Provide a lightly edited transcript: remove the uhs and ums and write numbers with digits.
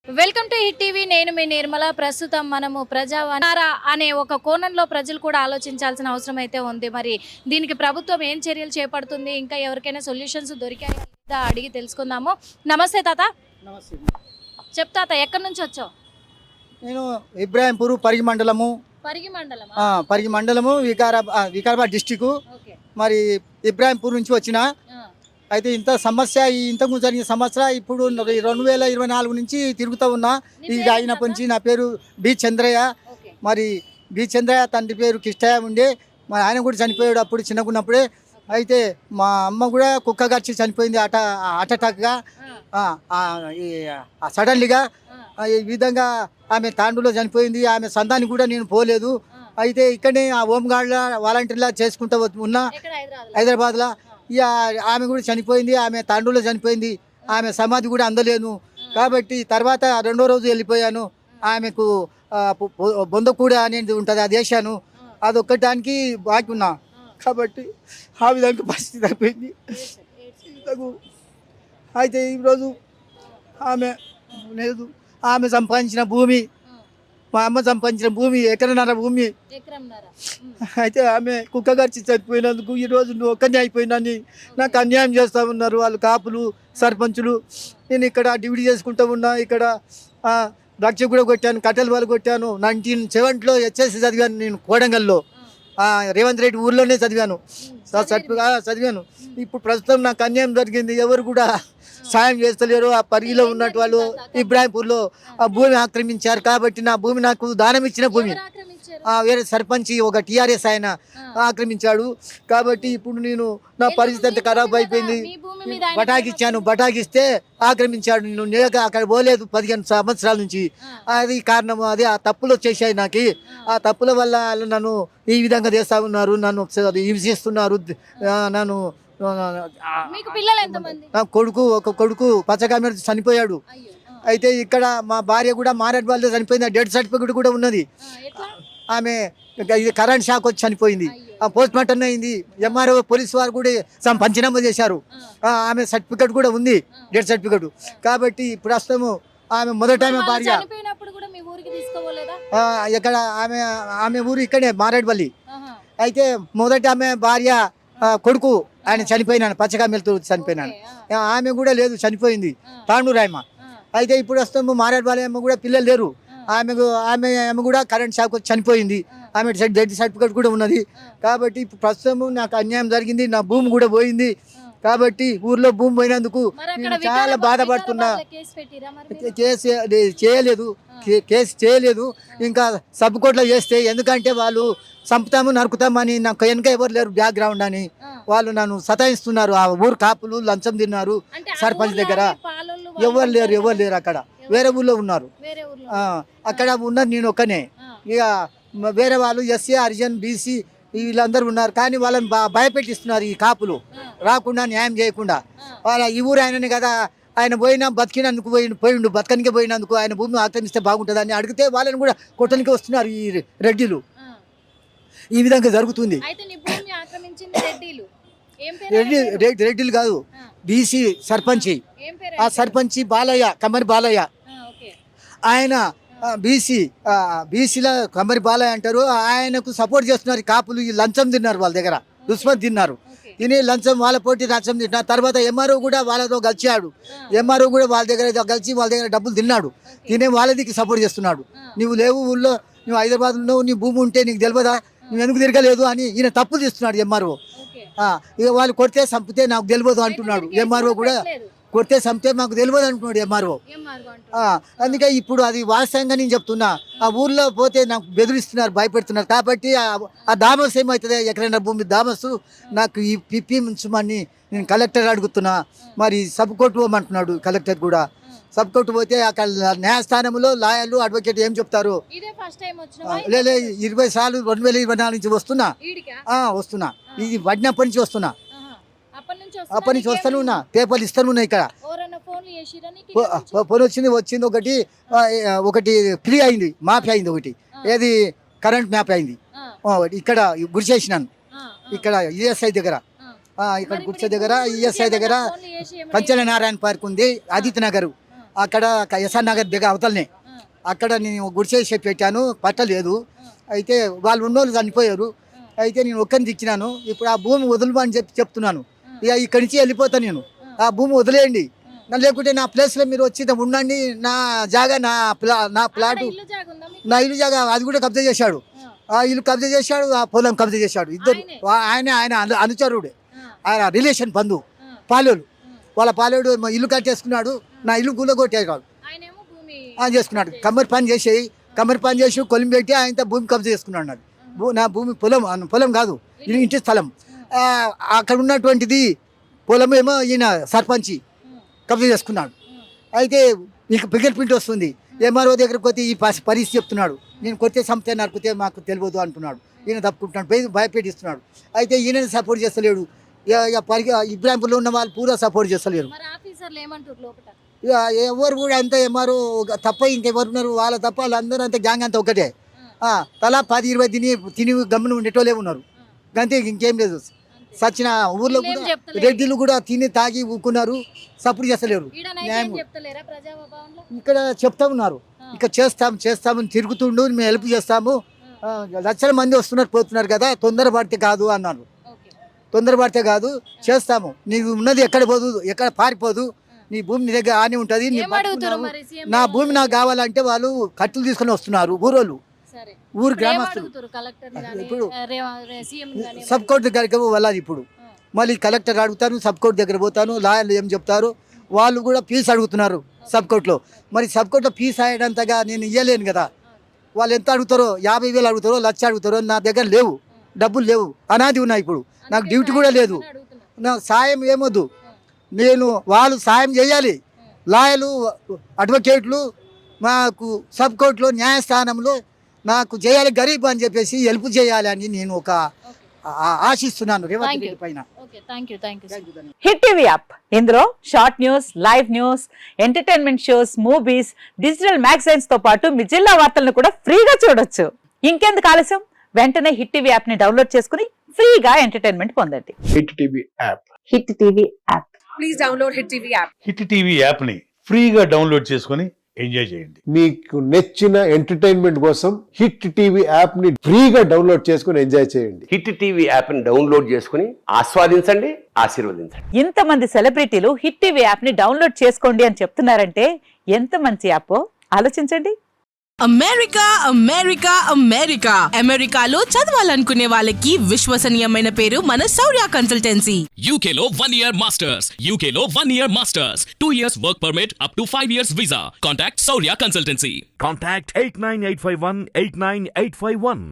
Welcome to hit TV. నేను మీ నిర్మల. ప్రస్తుతం మనము ప్రజావాణి అనే ఒక కోణంలో ప్రజలు కూడా ఆలోచించాల్సిన అవసరం అయితే ఉంది. మరి దీనికి ప్రభుత్వం ఏం చర్యలు చేపడుతుంది, ఇంకా ఎవరికైనా సొల్యూషన్స్ దొరికాయా లేదా అడిగి తెలుసుకుందాము. నమస్తే తాత. నమస్తే. చెప్తాత, ఎక్కడి నుంచి వచ్చావు? నేను ఇబ్రాహింపూర్ పరిగి మండలము. పరిగి మండలము వికారాబాద్ డిస్టిక్. మరి ఇబ్రాహింపూర్ నుంచి వచ్చిన. అయితే ఇంత సమస్య ఇంతకు జరిగిన సమస్య ఇప్పుడు 2024 నుంచి తిరుగుతూ ఉన్నా. ఇది అయినప్పటి నుంచి నా పేరు బి చంద్రయ్య. మరి బి చంద్రయ్య తండ్రి పేరు కిష్టయ్య ఉండే. మరి ఆయన కూడా చనిపోయాడు అప్పుడు చిన్నకున్నప్పుడే. అయితే మా అమ్మ కూడా కుక్క గడిచి చనిపోయింది హార్ట్ అటాక్గా సడన్లీగా. ఈ విధంగా ఆమె తాండూలో చనిపోయింది. ఆమె సంతానికి కూడా నేను పోలేదు. అయితే ఇక్కడనే ఆ హోంగార్డ్ల వాలంటీర్లా చేసుకుంటూ ఉన్నా హైదరాబాద్లో. ఇక ఆమె కూడా చనిపోయింది. ఆమె తాండూలో చనిపోయింది. ఆమె సమాధి కూడా అందలేను. కాబట్టి తర్వాత రెండో రోజు వెళ్ళిపోయాను. ఆమెకు బొందకూడ అనేది ఉంటుంది, అది వేసాను. అది ఒక్కటానికి బాకీ ఉన్నా. కాబట్టి ఆ విధంగా పరిస్థితి అయిపోయింది. అయితే ఈరోజు ఆమె లేదు. ఆమె సంపాదించిన భూమి, మా అమ్మ సంపాదించిన భూమి ఎకరన్నర భూమి. అయితే ఆమె కుక్క గడిచి చనిపోయినందుకు ఈరోజు నువ్వు ఒక్కనే అయిపోయినని నాకు అన్యాయం చేస్తూ ఉన్నారు వాళ్ళు కాపులు, సర్పంచులు. నేను ఇక్కడ డ్యూటీ చేసుకుంటూ ఉన్నా. ఇక్కడ ద్రాక్ష కూడా కొట్టాను, కట్టెల వాళ్ళు కొట్టాను. 1970లో హెచ్ఎస్సి చదివాను నేను కోడంగల్లో. రేవంత్ రెడ్డి ఊర్లోనే చదివాను. ఇప్పుడు ప్రస్తుతం నాకు అన్యాయం జరిగింది. ఎవరు కూడా సాయం చేస్తలేరు. ఆ పరిగిలో ఉన్నట్టు వాళ్ళు ఇబ్రాహింపూర్లో ఆ భూమి ఆక్రమించారు. కాబట్టి నా భూమి నాకు దానం ఇచ్చిన భూమి వేరే సర్పంచ్ ఒక టీఆర్ఎస్ ఆయన ఆక్రమించాడు. కాబట్టి ఇప్పుడు నేను నా పరిస్థితి అంతా ఖరాబ్ అయిపోయింది. బటాకిచ్చాను, బటాకిస్తే ఆక్రమించాడు. నేను అక్కడ పోలేదు 15 సంవత్సరాల నుంచి. అది కారణం, అది ఆ తప్పులు వచ్చేసాయి నాకు. ఆ తప్పుల వల్ల నన్ను ఈ విధంగా చేస్తూ ఉన్నారు, నన్ను హింసిస్తున్నారు. నన్ను నా ఒక కొడుకు పచ్చకామె చనిపోయాడు. అయితే ఇక్కడ మా భార్య కూడా మారేడు వాళ్ళతో చనిపోయింది. డెత్ సర్టిఫికెట్ కూడా ఉన్నది. ఆమె ఇది కరెంట్ షాక్ వచ్చి చనిపోయింది. పోస్ట్ మార్టం అయింది. ఎంఆర్ఓ పోలీసు వారు కూడా పంచనామా చేశారు. ఆమె సర్టిఫికెట్ కూడా ఉంది, డెత్ సర్టిఫికెట్. కాబట్టి ప్రస్తుతం ఆమె మొదట ఆమె భార్య ఇక్కడ ఆమె ఊరు ఇక్కడే మారేడుపల్లి. అయితే మొదట ఆమె భార్య కొడుకు ఆయన చనిపోయినాను, పచ్చకామెలతో చనిపోయినాను. ఆమె కూడా లేదు, చనిపోయింది, తాండూరాయమ్మ. అయితే ఇప్పుడు వస్తాము మారేడుపల్లి అమ్మ కూడా పిల్లలు లేరు. ఆమె కూడా కరెంట్ షాక్ వచ్చి చనిపోయింది. ఆమె డెత్ సర్టిఫికేట్ కూడా ఉన్నది. కాబట్టి ఇప్పుడు ప్రస్తుతం నాకు అన్యాయం జరిగింది. నా భూమి కూడా పోయింది. కాబట్టి ఊర్లో భూమి పోయినందుకు నేను చాలా బాధపడుతున్నా. కేసు చేయలేదు. ఇంకా సబ్ కోర్టులో చేస్తే, ఎందుకంటే వాళ్ళు చంపుతాము నరుకుతామని నాకు వెనక ఎవరు లేరు బ్యాక్గ్రౌండ్ అని వాళ్ళు నన్ను సతాయిస్తున్నారు. ఆ ఊరు కాపులు లంచం తిన్నారు సర్పంచ్ దగ్గర. ఎవరు లేరు అక్కడ, వేరే ఊర్లో ఉన్నారు. అక్కడ ఉన్నారు, నేను ఒక్కనే. ఇక వేరే వాళ్ళు ఎస్సీ, హరిజన్, బీసీ వీళ్ళందరూ ఉన్నారు. కానీ వాళ్ళని భయపెట్టిస్తున్నారు ఈ కాపులు, రాకుండా న్యాయం చేయకుండా. వాళ్ళ ఈ ఊరు ఆయనని కదా, ఆయన పోయినా బతికినందుకు పోయిండు, బతకనికే పోయినందుకు ఆయన భూమి ఆక్రమిస్తే బాగుంటుందని అడిగితే వాళ్ళని కూడా కొట్టనికి వస్తున్నారు ఈ రెడ్డిలు. ఈ విధంగా జరుగుతుంది. రెడ్డిలు కాదు, బీసీ సర్పంచి. ఆ సర్పంచి బాలయ్య, కమ్మరి బాలయ్య. ఆయన బీసీల కమ్మరి బాలయ్య అంటారు. ఆయనకు సపోర్ట్ చేస్తున్నారు కాపులు. ఈ లంచం తిన్నారు, వాళ్ళ దగ్గర దుష్మత్ తిన్నారు. తిని లంచం వాళ్ళ పోటీ లంచం తిన్నారు. తర్వాత ఎంఆర్ఓ కూడా వాళ్ళతో కలిసాడు. ఎంఆర్ఓ కూడా వాళ్ళ దగ్గర కలిసి వాళ్ళ దగ్గర డబ్బులు తిన్నాడు. తినే వాళ్ళకి సపోర్ట్ చేస్తున్నాడు. నువ్వు లేవు ఊళ్ళో, నువ్వు హైదరాబాద్ ఉన్నావు, నీ భూమి ఉంటే నీకు తెలియదా, నువ్వు ఎందుకు తిరగలేదు అని ఈయన తప్పులు చేస్తున్నాడు ఎంఆర్ఓ. ఇక వాళ్ళు కొడితే చంపితే నాకు తెలియదు అంటున్నాడు ఎంఆర్ఓ కూడా. కొడితే చంపితే మాకు తెలియదు అంటున్నాడు ఎంఆర్ఓ. అందుకే ఇప్పుడు అది వాస్తవంగా నేను చెప్తున్నా. ఆ ఊర్లో పోతే నాకు బెదిరిస్తున్నారు, భయపెడుతున్నారు. కాబట్టి ఆ దామస్ ఏమవుతుంది, ఎక్కడైనా భూమి దామస్సు నాకు ఈ పిప్పి ఉంచమని నేను కలెక్టర్ అడుగుతున్నా. మరి సబ్ కోర్టు పోమంటున్నాడు కలెక్టర్ కూడా. సబ్ కోర్టు పోతే అక్కడ న్యాయస్థానంలో లాయర్లు, అడ్వకేట్ ఏం చెప్తారు. లేదు 20 సార్లు 2024 నుంచి వస్తున్నా. ఇది పడినప్పటి నుంచి వస్తున్నా. అప్పటి నుంచి వస్తాను ఉన్నా, పేపర్లు ఇస్తాను ఉన్నా. ఇక్కడ ఫోన్ వచ్చింది ఒకటి ఫ్రీ అయింది, మాఫీ అయింది. ఒకటి ఏది కరెంట్ మ్యాప్ అయింది. ఇక్కడ గురి చేసినాను, ఇక్కడ ఈఎస్ఐ దగ్గర. ఇక్కడ గుర్చ దగ్గర ఈఎస్ఐ దగ్గర పంచల నారాయణ పార్క్ ఉంది, ఆదిత్య నగర్. అక్కడ ఎస్ఆర్ నగర్ దగ్గర అవతలనే అక్కడ నేను గుడిసేసి పెట్టాను, పట్టలేదు. అయితే వాళ్ళు ఉన్నోళ్ళు చనిపోయారు. అయితే నేను ఒక్కరిని ఇచ్చినాను. ఇప్పుడు ఆ భూమి వదలమని చెప్తున్నాను. ఇక ఇక్కడి నుంచి వెళ్ళిపోతాను నేను. ఆ భూమి వదిలేయండి, లేకుంటే నా ప్లేస్లో మీరు వచ్చి ఉండండి. నా జాగా నా ప్లాటు నా ఇల్లు జాగా అది కూడా కబ్జా చేశాడు. ఆ ఇల్లు కబ్జా చేశాడు, ఆ పొలం కబ్జా చేశాడు. ఇద్దరు ఆయన అనుచరుడే, ఆయన రిలేషన్ బంధువు పాలేడు. వాళ్ళ పాలేడు ఇల్లు కట్టేసుకున్నాడు, నా ఇల్లు గుల్లగొట్టేవాడు చేసుకున్నాడు. కమ్మరి పని చేసి కొలిం పెట్టి ఆయనతో భూమి కబ్జా చేసుకున్నాడు. నాది నా భూమి పొలం కాదు, ఇంటి స్థలం. అక్కడ ఉన్నటువంటిది పొలం ఏమో ఈయన సర్పంచి కబ్జా చేసుకున్నాడు. అయితే నీకు ఫింగర్ ప్రింట్ వస్తుంది, ఎంఆర్ఓ దగ్గరకు పోతే ఈ పరిస్థితి చెప్తున్నాడు. నేను కొట్టే సంస్థ నరికితే మాకు తెలియదు అంటున్నాడు. ఈయన తప్పుకుంటున్నాడు, భయపెట్టిస్తున్నాడు. అయితే ఈయన సపోర్ట్ చేస్తలేడు. ఇబ్రాహింపూర్లో ఉన్న వాళ్ళు పూరా సపోర్ట్ చేస్తలేరు. ఇక ఎవరు కూడా అంతా ఎంఆర్ఓ తప్ప ఇంకెవరు ఉన్నారు? వాళ్ళ తప్ప వాళ్ళందరూ అంతా గ్యాంగ్ అంతా ఒకటే. తలా 10-20 తిని గమ్మున ఉండేటోళ్ళే ఉన్నారు. అంతే, ఇంకేం లేదు. సచిన ఊర్లో కూడా రెడ్డిలు కూడా తిని తాగి ఊకున్నారు, సపోర్ట్ చేస్తలేరు. ఇక్కడ చెప్తా ఉన్నారు, ఇక్కడ చేస్తామని తిరుగుతుండు, మేము హెల్ప్ చేస్తాము, లక్షల మంది వస్తున్నారు పోతున్నారు కదా, తొందరపడితే కాదు అన్నారు. తొందరపడితే కాదు, చేస్తాము. నీవు ఉన్నది ఎక్కడ పోదు, ఎక్కడ పారిపోదు, నీ భూమి నీ దగ్గర ఆనే ఉంటుంది. నా భూమి నాకు కావాలంటే వాళ్ళు కట్టులు తీసుకొని వస్తున్నారు ఊరోళ్ళు, ఊరు గ్రామస్తులు. ఇప్పుడు సబ్ కోర్టు దగ్గరికి వెళ్ళాలి. ఇప్పుడు మళ్ళీ కలెక్టర్ అడుగుతాను, సబ్ కోర్టు దగ్గర పోతాను, లాయర్లు ఏం చెప్తారు, వాళ్ళు కూడా ఫీజు అడుగుతున్నారు సబ్ కోర్టులో. మరి సబ్ కోర్టులో ఫీజు అయ్యేంతగా నేను ఇవ్వలేను కదా. వాళ్ళు ఎంత అడుగుతారో, 50,000 అడుగుతారో, 1,00,000 అడుగుతారో, నా దగ్గర లేవు, డబ్బులు లేవు, అనాది ఉన్నాయి. ఇప్పుడు నాకు డ్యూటీ కూడా లేదు. నాకు సాయం ఏమొద్దు, నేను వాళ్ళు సాయం చేయాలి. లాయర్లు, అడ్వకేట్లు మాకు సబ్ కోర్టులో న్యాయస్థానంలో నాకు చేయాలి, గరీబ్ అని చెప్పేసి హెల్ప్ చేయాలి అని నేను ఒక ఆశిస్తున్నాను రేవంత్ రెడ్డి పైన. హిట్ టీవీ యాప్, ఇందులో short news, live news, entertainment shows, movies, digital magazines తో పాటు మీ జిల్లా వార్తలను కూడా ఫ్రీగా చూడొచ్చు. ఇంకెందుకు ఆలస్యం, వెంటనే హిట్ టీవీ యాప్ ని డౌన్లోడ్ చేసుకుని ఫ్రీగా ఎంటర్టైన్మెంట్ పొందండి. Hit TV app, hit TV app, please download hit TV app. Hit TV app ని ఫ్రీగా డౌన్లోడ్ చేసుకొని ఎంజాయ్ చేయండి. మీకు నచ్చిన ఎంటర్టైన్మెంట్ కోసం హిట్ టీవీ యాప్ ని ఫ్రీగా డౌన్లోడ్ చేసుకొని ఎంజాయ్ చేయండి. హిట్ టీవీ యాప్ ని డౌన్లోడ్ చేసుకుని ఆస్వాదించండి, ఆశీర్వదించండి. ఇంతమంది సెలబ్రిటీలు హిట్ టీవీ యాప్ ని డౌన్లోడ్ చేసుకోండి అని చెప్తున్నారంటే ఎంత మంచి యాప్ ఆలోచించండి. అమెరికా అమెరికా అమెరికా అమెరికాలో చదవాలనుకునే వాళ్ళకి విశ్వసనీయమైన పేరు మన శౌర్య కన్సల్టెన్సీ. UK లో 1 year masters, UK లో 1 year masters, 2 years work permit up to 5 years visa. Contact Saurya Consultancy. Contact 89851 89851.